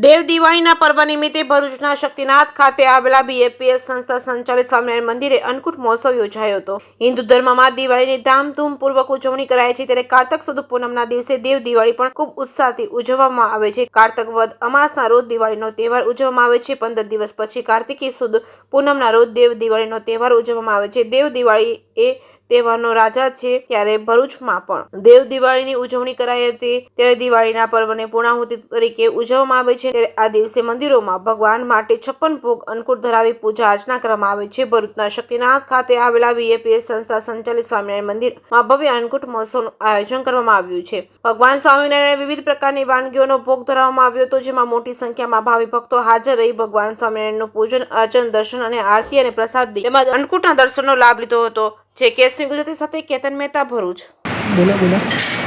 દેવ દિવાળીના પર્વ નિમિત્તે ભરૂચના શક્તિનાથ ખાતે આવેલા બીએપીએસ સંસ્થા સંચાલિત સ્વામિનારાયણ મંદિરે અન્નકૂટ મહોત્સવ યોજાયો હતો। હિન્દુ ધર્મમાં દિવાળીની ધામધૂમપૂર્વક ઉજવણી કરાય છે, ત્યારે કારતક સુદ પૂનમના દિવસે દેવ દિવાળી પણ ખૂબ ઉત્સાહથી ઉજવવામાં આવે છે। કારતક વદ અમાસના રોજ દિવાળીનો તહેવાર ઉજવવામાં આવે છે। 15 દિવસ પછી કાર્તિકી સુદ પૂનમના રોજ દેવ દિવાળીનો તહેવાર ઉજવવામાં આવે છે। દેવ દિવાળી એ તહેવારનો રાજા છે, ત્યારે ભરૂચમાં પણ દેવ દિવાળીની ઉજવણી કરાઈ હતી। ત્યારે દિવાળીના પર્વને પૂર્ણાહુતિ તરીકે ઉજવવામાં આવે છે। ત્યારે આ દિવસે મંદિરોમાં ભગવાન માટે 56 ભોગ અન્નકૂટ ધરાવી પૂજા અર્ચના કરવામાં આવે છે। ભરૂચના શક્તિનાથ ખાતે આવેલા બીએપીએસ સંસ્થા સંચાલિત સ્વામિનારાયણ મંદિરમાં ભવ્ય અન્નકૂટ મહોત્સવનું આયોજન કરવામાં આવ્યું છે। ભગવાન સ્વામિનારાયણ વિવિધ પ્રકારની વાનગીઓનો ભોગ ધરાવવામાં આવ્યો હતો, જેમાં મોટી સંખ્યામાં ભાવિ ભક્તો હાજર રહી ભગવાન સ્વામિનારાયણનું પૂજન અર્ચન, દર્શન અને આરતી અને પ્રસાદી તેમજ અન્નકૂટના દર્શનનો લાભ લીધો હતો। જે કેસરી ગુજરાતી સાથે કેતન મહેતા, ભરૂચ।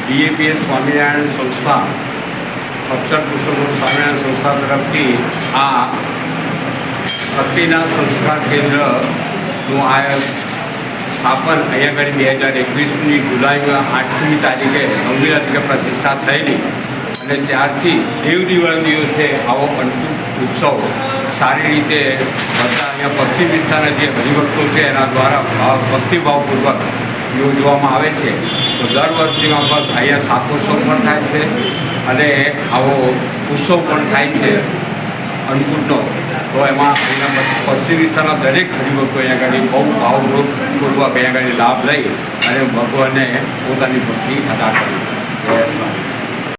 બીએપીએસ સ્વામિનારાયણ સંસ્થા અક્ષર પુરુષોત્તમ સ્વામિનારાયણ સંસ્થા તરફથી આ શક્તિનાથ સંસ્કાર કેન્દ્રનું સ્થાપન અહીંયા આગળ 2021ની જુલાઈમાં 8મી તારીખે 9મી તારીખે પ્રતિષ્ઠા થયેલી અને ત્યારથી દેવ દિવાળી દિવસે આવો અન્નકૂટ ઉત્સવ સારી રીતે બધા અહીંયા પશ્ચિમ વિસ્તારના જે હરિભક્તો છે એના દ્વારા ભક્તિભાવપૂર્વક યોજવામાં આવે છે। તો દર વર્ષે અહીંયા શાકોત્સવ પણ થાય છે અને આવો ઉત્સવ પણ થાય છે અન્નકૂટનો। તો એમાં અહીંયા પશ્ચિમ વિસ્તારના દરેક હરિભક્તો અહીંયા આગળ બહુ ભાવપૂર્વક અહીંયા આગળ લાભ લઈ અને ભગવાનને પોતાની ભક્તિ અદા કરી છે। જય સ્વામી।